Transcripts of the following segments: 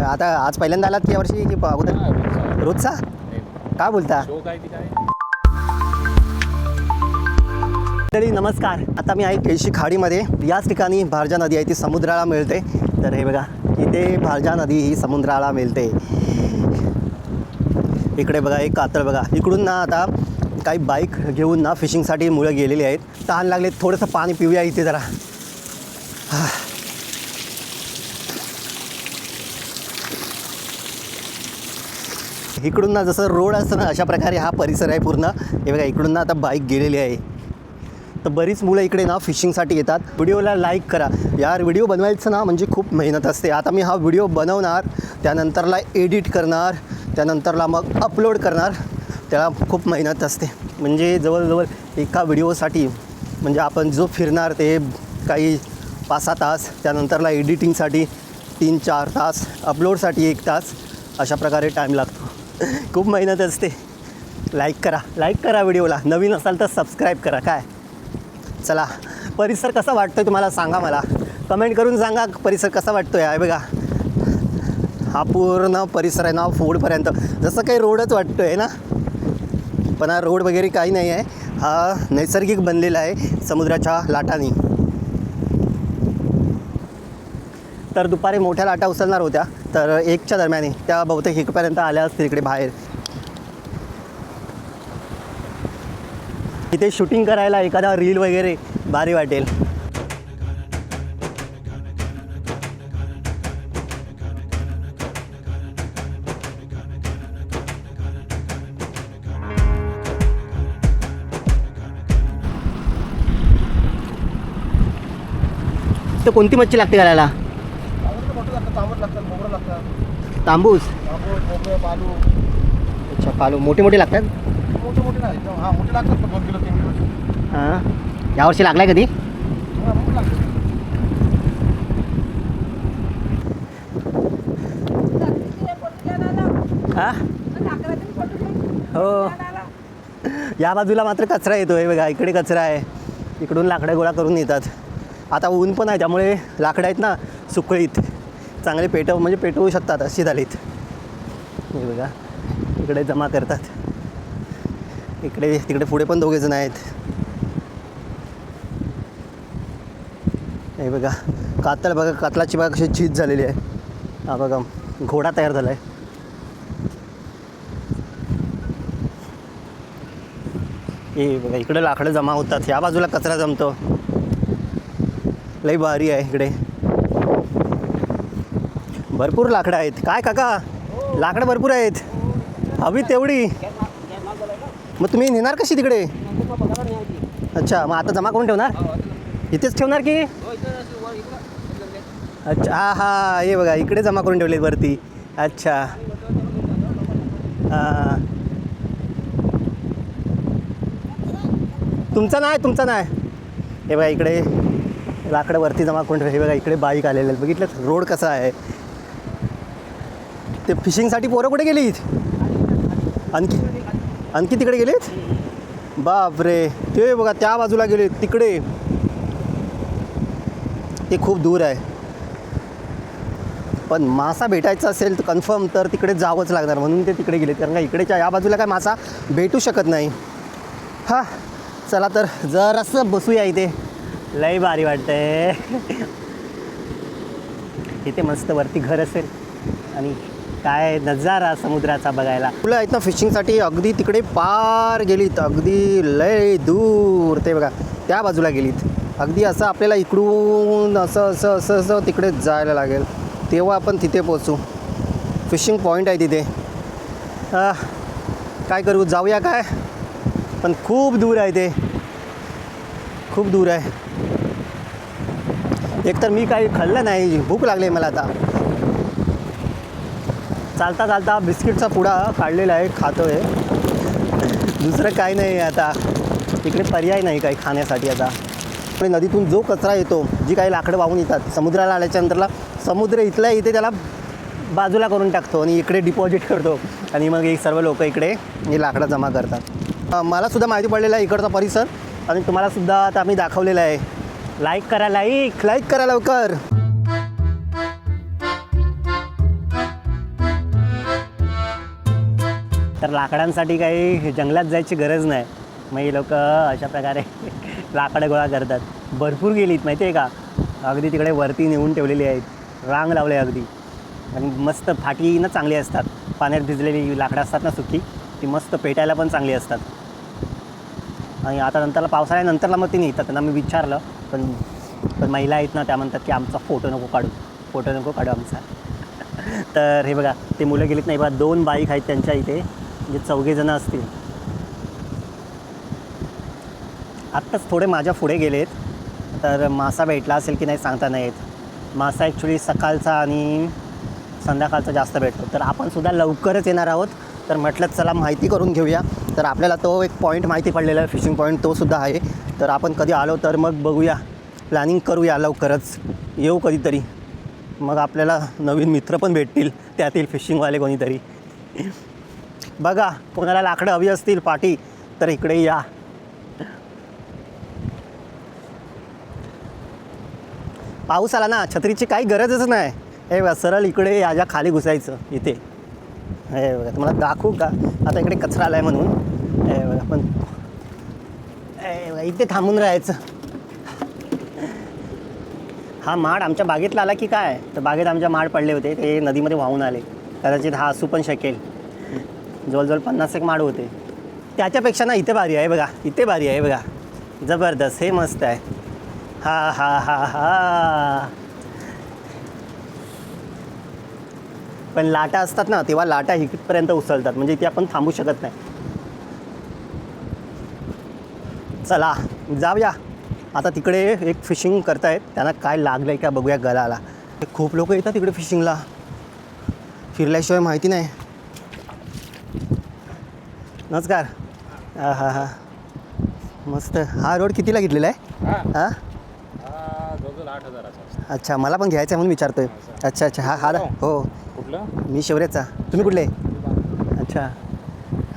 आता आज पहिल्यांदा आलात की यावर्षी की अगोदर रोजचा काय बोलता? तरी नमस्कार. आता मी आहे केळशी खाडीमध्ये. याच ठिकाणी भारजा नदी आहे, ती समुद्राला मिळते. तर हे बघा, इथे भारजा नदी ही समुद्राला मिळते. इकडे बघा एक कातळ बघा. इकडून ना आता काही बाईक घेऊन ना फिशिंगसाठी मुलं गेलेली आहेत. तहान लागले, थोडंसं पाणी पिऊया इथे जरा. इकडून ना जसं रोड असतं ना, अशा प्रकारे हा परिसर आहे पूर्ण. हे बघा, इकडून ना आता बाईक गेलेली आहे. तर बरीच मुलं इकडे ना फिशिंगसाठी येतात. व्हिडिओला लाईक करा यार. व्हिडिओ बनवायचं ना म्हणजे खूप मेहनत असते. आता मी हा व्हिडिओ बनवणार, त्यानंतरला एडिट करणार, त्यानंतरला मग अपलोड करणार. त्याला खूप मेहनत असते. म्हणजे जवळजवळ एका व्हिडिओसाठी म्हणजे आपण जो फिरणार ते काही 5-6 तास, त्यानंतरला एडिटिंगसाठी 3-4 तास, अपलोडसाठी 1 तास, अशा प्रकारे टाईम लागतो. खूप मेहनत असते. लाईक करा व्हिडिओला. नवीन असाल तर सबस्क्राईब करा. काय चला, परिसर कसा वाटतोय तुम्हाला सांगा, मला कमेंट करून सांगा परिसर कसा वाटतोय. आहे बघा, हा पूर्ण परिसर आहे ना फोडपर्यंत, जसं काही रोडच वाटतो आहे ना, पण हा रोड वगैरे काही नाही आहे. हा नैसर्गिक बनलेला आहे समुद्राच्या लाटांनी. तर दुपारी मोठ्या लाटा उसळणार होत्या, तर 1च्या दरम्यान त्या बहुतेक इकडपर्यंत आल्या असतील इकडे बाहेर. इथे शूटिंग करायला एखादा रील वगैरे भारी वाटेल. तर कोणती मच्छी लागते घालायला? तांबूस. अच्छा, पालू मोठे लागतात. हां, यावर्षी लागलाय कधी? हां हो. या बाजूला मात्र कचरा येतो आहे बघा. इकडे कचरा आहे, इकडून लाकडं गोळा करून येतात. आता ऊन पण आहे, त्यामुळे लाकडं आहेत ना सुकळीत, चांगले पेटवू शकतात अशी झालीत. हे बघा, इकडे जमा करतात. तिकडे पुढे पण 2 जण आहेत. हे बघा कातळ बघा, कातलाची बघा कशी झीज झालेली आहे. हा बघा, घोडा तयार झाला आहे. हे बघा, इकडे लाकडं जमा होतात, या बाजूला कचरा जमतो. लई भारी आहे इकडे, भरपूर लाकडं आहेत. काय काका, लाकडं भरपूर आहेत, हवी तेवढी. मग तुम्ही नेणार कशी तिकडे? अच्छा, मग आता जमा करून ठेवणार? इथेच ठेवणार की? अच्छा, हां हे बघा, इकडे जमा करून ठेवले वरती. अच्छा हां, तुमचा नाही. हे बघा, इकडे लाकडं वरती जमा करून ठेवले. हे बघा, इकडे बाईक आलेले आहेत. बघितलं रोड कसा आहे. ते फिशिंगसाठी पोरं कुठे गेलीत? आणखी तिकडे गेलेत. बापरे, ते बघा त्या बाजूला गेले तिकडे. ते खूप दूर आहे. पण मासा भेटायचा असेल तर कन्फर्म तर तिकडे जावंच लागणार, म्हणून ते तिकडे गेले. कारण का इकडेच्या या बाजूला काय मासा भेटू शकत नाही. हां चला, तर जरासं बसूया इथे. लई भारी वाटतंय. इथे मस्त वरती घर असेल आणि काय नजारा समुद्राचा बघायला. मुलं आहेत ना फिशिंगसाठी अगदी तिकडे पार गेलीत, अगदी लय दूर. ते बघा त्या बाजूला गेलीत. अगदी असं आपल्याला इकडून असं तिकडे जायला लागेल, तेव्हा आपण तिथे पोचू. फिशिंग पॉईंट आहे तिथे. काय करू, जाऊया काय? पण खूप दूर आहे ते, खूप दूर आहे. एकतर मी काही खाल्लं नाही, भूक लागली मला आता. चालता बिस्किटचा पुडा काढलेला आहे, खातो आहे. दुसरं काही नाही आता, इकडे पर्याय नाही काही खाण्यासाठी. आता नदीतून जो कचरा येतो, जी काही लाकडं वाहून येतात, समुद्राला आल्याच्या नंतरला समुद्र इथल्या इथे त्याला बाजूला करून टाकतो आणि इकडे डिपॉझिट करतो. आणि मग एक सर्व लोक इकडे हे लाकडं जमा करतात. मलासुद्धा माहिती पडलेलं आहे इकडचा परिसर, आणि तुम्हालासुद्धा आता आम्ही दाखवलेलं आहे. लाईक करा लवकर. तर लाकडांसाठी काही जंगलात जायची गरज नाही. मग हे लोक अशा प्रकारे लाकडं गोळा करतात. भरपूर गेलीत माहिती आहे का, अगदी तिकडे वरती नेऊन ठेवलेली आहेत, रांग लावले अगदी. आणि मस्त फाटी ना चांगली असतात, पाण्यात भिजलेली लाकडं असतात ना सुकी, ती मस्त पेटायला पण चांगली असतात. आणि आता नंतरला पावसाळ्यानंतरला मग ती नेतात. त्यांना मी विचारलं, पण महिला आहेत ना, त्या म्हणतात की आमचा फोटो नको काढू आमचा. तर हे बघा ते मुलं गेलीत नाही बघा, 2 बाईक आहेत त्यांच्या इथे, म्हणजे 4 असतील. आत्ताच थोडे माझ्या पुढे गेलेत, तर मासा भेटला असेल की नाही सांगता नाही येत. मासा ॲक्च्युली सकाळचा आणि संध्याकाळचा जास्त भेटतो. तर आपण सुद्धा लवकरच येणार आहोत, तर म्हटलं चला माहिती करून घेऊया. तर आपल्याला तो एक पॉईंट माहिती पडलेला आहे, फिशिंग पॉईंट तो सुद्धा आहे. तर आपण कधी आलो तर मग बघूया, प्लॅनिंग करूया लवकरच, येऊ कधीतरी. मग आपल्याला नवीन मित्र पण भेटतील त्यातील फिशिंगवाले कोणीतरी. बघा कोणाला लाकडं हवी असतील पाटी तर इकडे या. पाऊस आला ना, छत्रीची काही गरजच नाही. हे बघा सरळ इकडे याच्या खाली घुसायचं इथे. हे बघा तुम्हाला दाखवू का, आता इकडे कचरा आला आहे म्हणून. हे बघा पण हे बघा इथे थांबून राहायचं. हा माड आमच्या बागेतला आला की काय, तर बागेत आमच्या माड पडले होते, ते नदीमध्ये वाहून आले. कदाचित हा असू पण शकेल. जवळजवळ 50 माड होते. त्याच्यापेक्षा ना इथे भारी आहे बघा, इथे भारी आहे बघा, जबरदस्त. हे मस्त आहे. हा हा हा हा. पण लाटा असतात ना, तेव्हा लाटा इथपर्यंत उसळतात, म्हणजे इथे आपण थांबू शकत नाही. चला जाऊया. आता तिकडे एक फिशिंग करतायत, त्यांना काय लागलं आहे का बघूया गळाला. खूप लोक येतात तिकडे फिशिंगला, फिरल्याशिवाय माहिती नाही. नमस्कार. हां हां हां मस्त. हा रोड कितीला घेतलेला आहे? हां जवळजवळ 8,000चा. अच्छा, मला पण घ्यायचं आहे म्हणून विचारतोय. अच्छा अच्छा. हा हा हो, कुठलं? मी शिवरेचा. तुम्ही कुठले? अच्छा,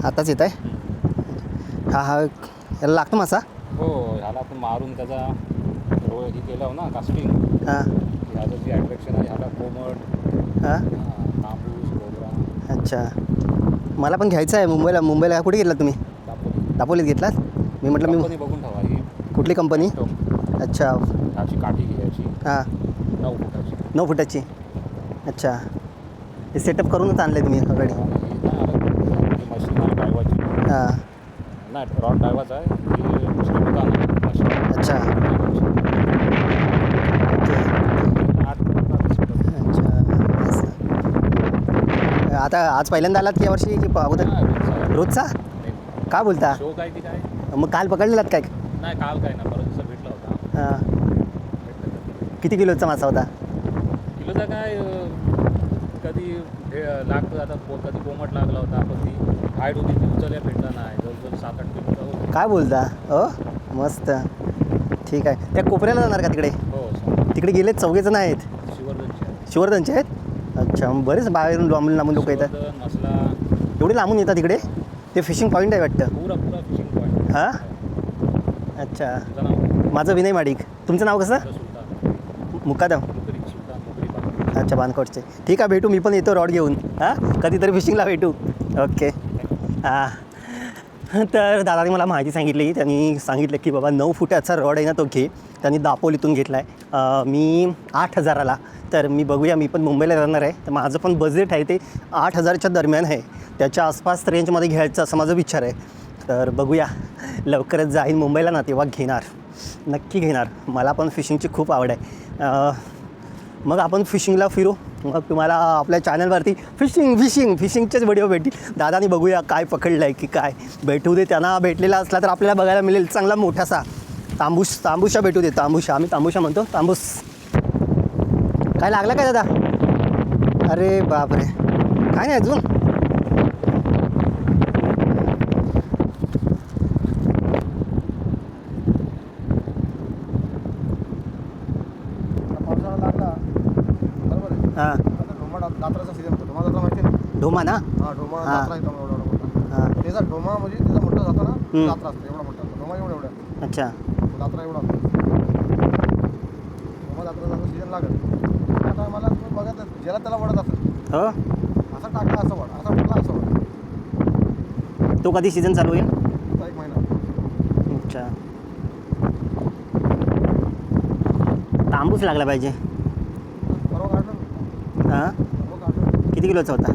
आताच येत आहे. हा हा, याला लागतो मासा? हो, ह्याला आपण मारून त्याचा हे केलं ना कास्टिंग. हां ह्याचं जी अट्रॅक्शन आहे, ह्याला कोमट, हां. तांबूस, खोबरा. अच्छा, मला पण घ्यायचं आहे. मुंबईला कुठे घेतला तुम्ही? दापोलीत घेतलात? मी म्हटलं मी बघून ठेवा. ही कुठली कंपनी? अच्छा. ह्याची काठी घ्यायची हां 9 फुटाची. 9 फुटाची. अच्छा, हे सेटअप करूनच आणले तुम्ही ऑलरेडी? मशीन आहे ड्रायव्हरची. हां. नाही, रॉड ड्रायव्हरचा आहे. ही दुसरी दुकान मशीन. अच्छा. अच्छा, आता आज पहिल्यांदा आलात की यावर्षी की अगोदर? रोजचा? काय बोलता? शो काय की काय? मग काल पकडलेलात काय? नाही, काल काय ना, परत दिवसा भेटला होता. हां. किती किलोचा मासा होता? किलोचा काय, कधी लागतो आता, कधी कोमट लागला होता, पण ती हाईट होती ती उचलल्या भेटला नाही. जवळजवळ 7-8 किलोचा होता. काय बोलता? हो मस्त. ठीक आहे. त्या कोपऱ्याला जाणार का तिकडे? हो, तिकडे गेलेत 4 जण आहेत. शिवर्धनचे आहेत? अच्छा, बरेच बाहेरून लांबून लोक येतात. मसला एवढे लांबून येतात तिकडे? ते फिशिंग पॉईंट आहे वाटतं. पुरा फिशिंग पॉईंट. हां. अच्छा, तुझं नाव? माझं विनय माडिक. तुमचं नाव कसं? सुलतान. मुकादम. अच्छा, बानकोटचे. ठीक आहे, भेटू. मी पण येतो रॉड घेऊन. हां, कधीतरी फिशिंगला भेटू. ओके. हां. तर दादाने मला माहिती सांगितली. त्यांनी सांगितलं की बाबा 9 फुटाचा रॉड आहे ना, तो घे. त्यांनी दापोलीतून घेतला आहे. मी 8,000ला. तर मी बघूया, मी पण मुंबईला राहणार आहे, तर माझं पण बजेट आहे ते 8,000च्या दरम्यान आहे. त्याच्या आसपास रेंजमध्ये घ्यायचं असं माझा विचार आहे. तर बघूया, लवकरच जाईन मुंबईला ना, तेव्हा घेणार, नक्की घेणार. मला पण फिशिंगची खूप आवड आहे. मग आपण फिशिंगला फिरू. मग तुम्हाला आपल्या चॅनलवरती फिशिंगचेच व्हिडिओ भेटतील. दादानी बघूया काय पकडलं आहे की काय. भेटू दे, त्यांना भेटलेला असला तर आपल्याला बघायला मिळेल चांगला मोठासा तांबूशा भेटू दे. तांबूशा, आम्ही तांबूशा म्हणतो. तांबूस. काय लागलं काय दादा? अरे बापरे, काय नाही अजून. हां. दात्राचा सीझन होतो. ढोमा दात्रा माहिती आहे? ढोमा ना? हां, ढोमा दात्रा येतो एवढा मोठा. हां. त्याचा ढोमा म्हणजे त्याचा मोठा जातो ना, दात्रा असतो एवढा मोठा. ढोमा एवढा. अच्छा. दात्रा एवढा. ढोमा दात्राचा सीझन लागत. आता मला तुम्ही बघत ज्याला त्याला वडत असेल. हो. असं टाकला असं वड, असं वडला असं वड. तो कधी सीझन चालू होईल? आता 1 महिना. अच्छा, तांबूच लागला पाहिजे. परवा काढलं. हां, परवा काढलं. किती किलोचा होता?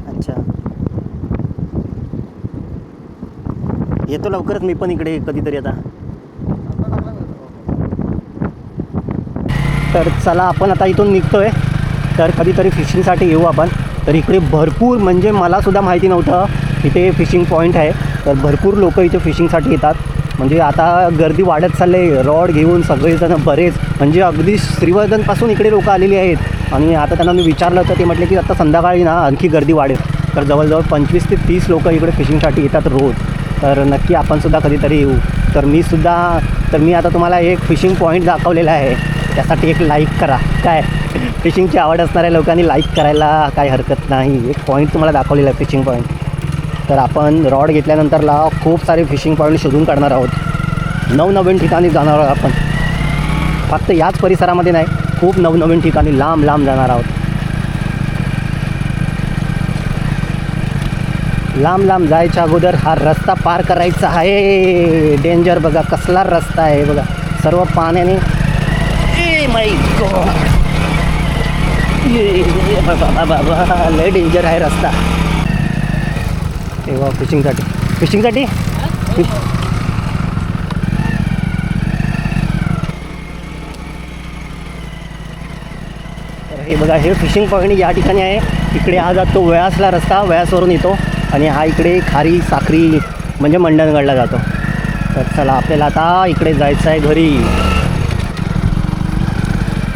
अच्छा, येतो लवकरच मी पण इकडे कधीतरी आता. आता टाकला मी परवा. तर चला आपण आता इथून निघतोय. तर कधीतरी फिशिंगसाठी येऊ आपण. तर इकडे भरपूर, म्हणजे मलासुद्धा माहिती नव्हतं इथे फिशिंग पॉईंट आहे. तर भरपूर लोक इथे फिशिंगसाठी येतात. म्हणजे आता गर्दी वाढत चालले, रॉड घेऊन सगळेजण बरेच, म्हणजे अगदी श्रीवर्धनपासून इकडे लोक आलेली आहेत. आणि आता त्यांना मी विचारलं तर ते म्हटले की आता संध्याकाळी ना आणखी गर्दी वाढेल. तर जवळजवळ 25 ते 30 लोक इकडे फिशिंगसाठी येतात रोज. तर नक्की आपणसुद्धा कधीतरी येऊ. तर मी आता तुम्हाला एक फिशिंग पॉईंट दाखवलेला आहे, त्यासाठी एक लाईक करा. काय फिशिंगची आवड असणाऱ्या लोकांनी लाईक करायला काही हरकत नाही. एक पॉईंट तुम्हाला दाखवलेला आहे, फिशिंग पॉईंट. तर आपण रॉड घेतल्यानंतरला खूप सारे फिशिंग पॉईंट शोधून काढणार आहोत. नवनवीन ठिकाणी जाणार आहोत आपण. फक्त याच परिसरामध्ये नाही, खूप नवनवीन ठिकाणी लांब लांब जाणार आहोत. लांब लांब जायच्या अगोदर हा रस्ता पार करायचा आहे. डेंजर बघा, कसला रस्ता आहे बघा, सर्व पाण्याने. ए माय गॉड, बाबा लय डेंजर आहे रस्ता. तेव्हा फिशिंगसाठी तर हे बघा, हे फिशिंग पॉईंट या ठिकाणी आहे. इकडे हा जातो व्यासला रस्ता, व्यासवरून येतो. आणि हा इकडे खारी साखरी म्हणजे मंडणगडला जातो. तर चला आपल्याला आता इकडे जायचं आहे घरी.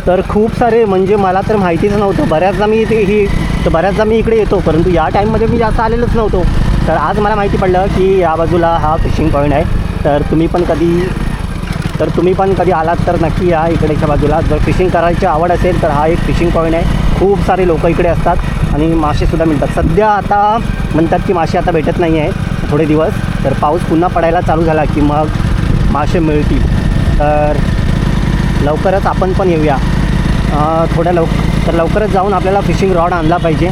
तर खूप सारे, म्हणजे मला तर माहितीच नव्हतं. बऱ्याचदा मी इकडे येतो, परंतु या टाईममध्ये मी जास्त आलेलोच नव्हतो. तर आज मला माहिती पडलं की या बाजूला हा फिशिंग पॉईंट आहे. तर तुम्ही पण कधी आलात तर नक्की या इकडेच्या बाजूला. जर फिशिंग करायची आवड असेल तर हा एक फिशिंग पॉईंट आहे. खूप सारे लोक इकडे असतात आणि मासेसुद्धा मिळतात. सध्या आता म्हणतात की मासे आता भेटत नाही आहे थोडे दिवस. तर पाऊस पुन्हा पडायला चालू झाला की मग मासे मिळतील. तर लवकरच आपण पण येऊया. तर लवकरच जाऊन आपल्याला फिशिंग रॉड आणला पाहिजे.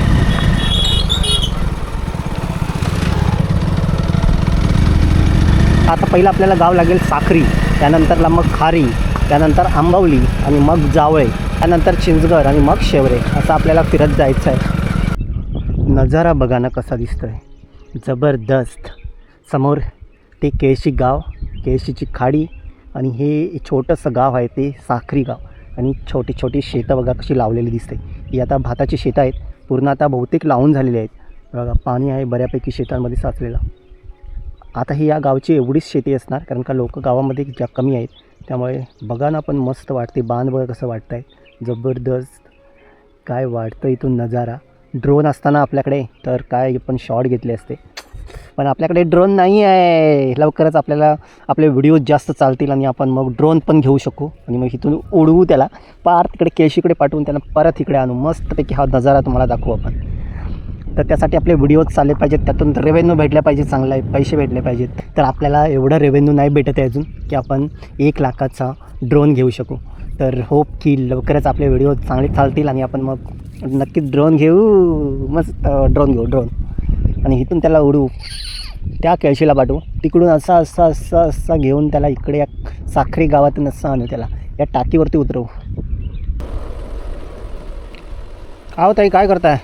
आता पहिलं आपल्याला गाव लागेल साखरी, त्यानंतरला मग खारी, त्यानंतर आंबवली आणि मग जावळे, त्यानंतर चिंचगड आणि मग शेवरे. असं आपल्याला फिरत जायचं आहे. नजारा बघा ना कसा दिसतो आहे, जबरदस्त. समोर ते केळशी गाव, केळशीची खाडी, आणि हे छोटंसं गाव आहे ते साखरी गाव. आणि छोटी छोटी शेतं बघा कशी लावलेली दिसते. ही आता भाताची शेतं आहेत, पूर्ण आता बहुतेक लावून झालेली आहेत. बघा पाणी आहे बऱ्यापैकी शेतांमध्ये साचलेलं. आता ही या गावची एवढीच शेती असणार, कारण का लोक गावामध्ये कमी आहेत. त्यामुळे बघा ना पण मस्त वाटते. बांध बघा कसं वाटतं आहे, जबरदस्त. काय वाटतं इथून नजारा. ड्रोन असताना आपल्याकडे तर काय पण शॉट घेतले असते, पण आपल्याकडे ड्रोन नाही आहे. लवकरच आपल्याला आपले व्हिडिओज जास्त चालतील आणि आपण मग ड्रोन पण घेऊ शकू आणि मग इथून उडवू त्याला, पार तिकडे केळशीकडे पाठवून त्याला परत इकडे आणू. मस्तपैकी हा नजारा तुम्हाला दाखवू आपण. तर त्यासाठी आपले व्हिडिओज चालले पाहिजेत, त्यातून रेव्हेन्यू भेटल्या पाहिजे, चांगला पैसे भेटले पाहिजेत. तर आपल्याला एवढं रेव्हेन्यू नाही भेटत आहे अजून की आपण 1 लाखाचा ड्रोन घेऊ शकू. तर होप की लवकरच आपले व्हिडिओ चांगले चालतील आणि आपण मग नक्कीच ड्रोन घेऊ. मस्त ड्रोन घेऊ आणि इथून त्याला उडू, त्या केळशीला पाठवू. तिकडून असा घेऊन त्याला इकडे या साखरी गावातून असं आणू, त्याला या टाकीवरती उतरवू. आहो ताई, काय करताय?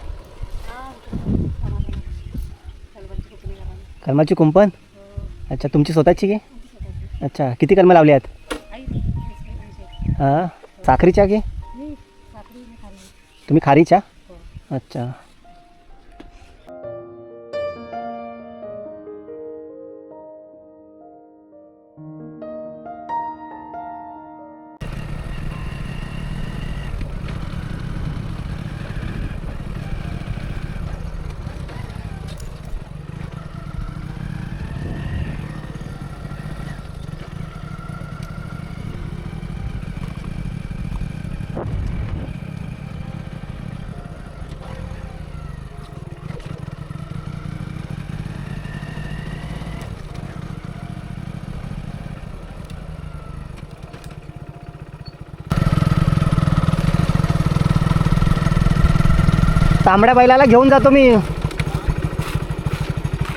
कर्माची कुंपण. अच्छा, तुमची स्वतःची की? अच्छा, किती कर्म लावली आहेत? हां, साखरीच्या की तुम्ही खारीच्या? अच्छा. तांबड्या बैलाला घेऊन जातो मी.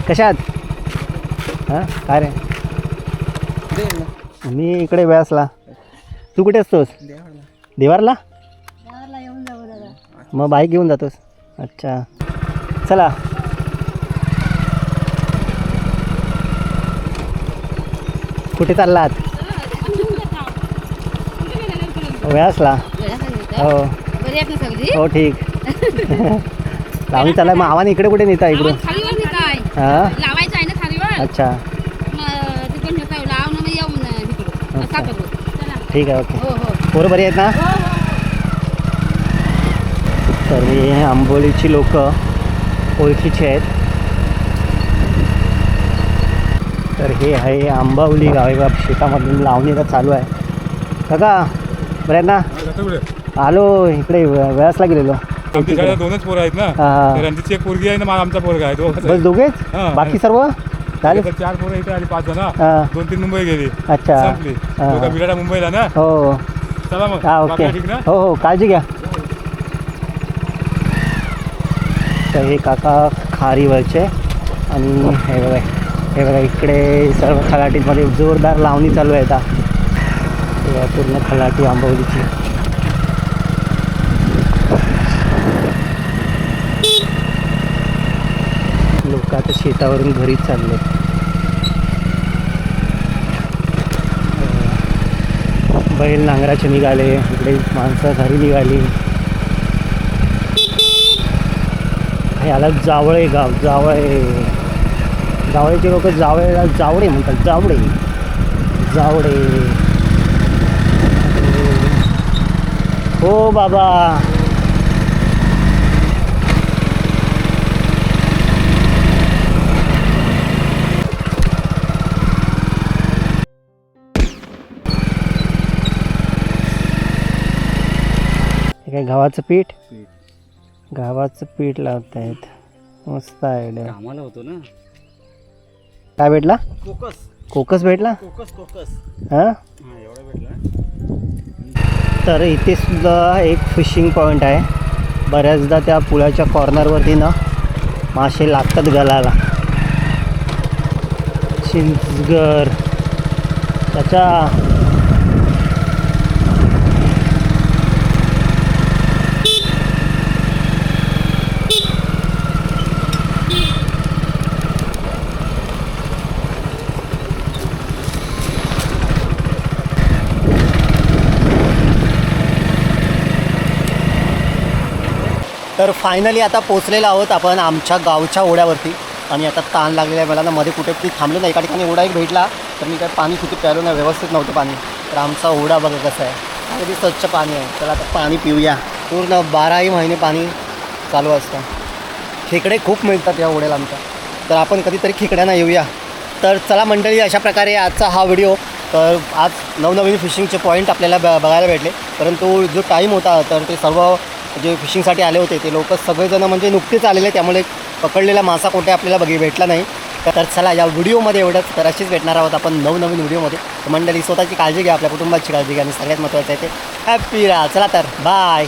कशात हां काय रे मी इकडे व्यासला. तू कुठे असतोस? देवारला. मग बाईक घेऊन जातोस? अच्छा चला. कुठे चाललात? व्यासला. हो हो ठीक. लावणी चालला मग आव्हान इकडे कुठे नेता इकडून? हां अच्छा ठीक आहे ओके. पोरं बरी आहेत ना? तर हे आंबोलीची लोक ओळखीची आहेत. तर हे आहे आंबावली गाव आहे बा. शेतामधून लावणी आता चालू आहे. काका बरं आहेत ना? आलो इकडे व्यासला गेलेलो. आमच्या शाळेत दोनच पोरं आहेत ना. हां त्यांची एक पोरगी आहे ना आमचा पोरगा आहे तो. बस दोघेच? हां. बाकी सर्व झाले? 4 पोरं इथे आणि 5 जण. हां 2-3 मुंबई गेली. अच्छा संपली. दोघं बिराडा मुंबईला ना. हो चला मग हां ओके बाकी ठीक ना. हो हो काळजी घ्या. तर हे काका खारीवरचे आणि हे बघा इकडे सर्व खलाटीमध्ये जोरदार लावणी चालू आहे आता. तेव्हा पूर्ण खलाटी आंबवलीची. लोक आता शेतावरून घरीच चालले. बैल नांगराचे निघाले. इकडे माणसं घरी निघाली. याला जावळे गाव. जावळेचे लोक जावळे म्हणतात. जावळे हो बाबा. हे काय गव्हाचं पीठ लावत आहेत. मस्त आहे. आम्हाला होतो ना काय भेटला? कोकस भेटला. हां एवढा भेटला. तर इथे सुद्धा एक फिशिंग पॉईंट आहे. बऱ्याचदा त्या पुलाच्या कॉर्नरवरती ना मासे लागतात गलाला. चिंचगर त्याच्या तर फायनली आता पोचलेलो आहोत आपण आमच्या गावच्या ओढ्यावरती. आणि आता ताण लागलेला आहे मला ना. मध्ये कुठे तरी थांबलो नाही. एका ठिकाणी ओढा एक भेटला तर मी काय पाणी किती प्यालो नाही. व्यवस्थित नव्हतं पाणी. तर आमचा ओढा बघा कसा आहे. अगदी स्वच्छ पाणी आहे. तर आता पाणी पिऊया. पूर्ण 12ही महिने पाणी चालू असतं. खेकडे खूप मिळतात या ओढ्याला आमच्या. तर आपण कधीतरी खेकड्यांना येऊया. तर चला मंडळी अशा प्रकारे आजचा हा व्हिडिओ. तर आज नवनवीन फिशिंगचे पॉईंट आपल्याला बघायला भेटले. परंतु जो टाईम होता तर ते सर्व जे फिशिंगसाठी आले होते ते लोक सगळेजण म्हणजे नुकतेच आलेले. त्यामुळे पकडलेला मासा कोठे आपल्याला भेटला नाही. तर चला या व्हिडिओमध्ये एवढंच. तर अशीच भेटणार आहोत आपण नवनवीन व्हिडिओमध्ये. मंडळी स्वतःची काळजी घ्या. आपल्या कुटुंबाची काळजी घ्या. आणि सगळ्यात महत्त्वाचं आहे ते हॅपी राहा. चला तर बाय.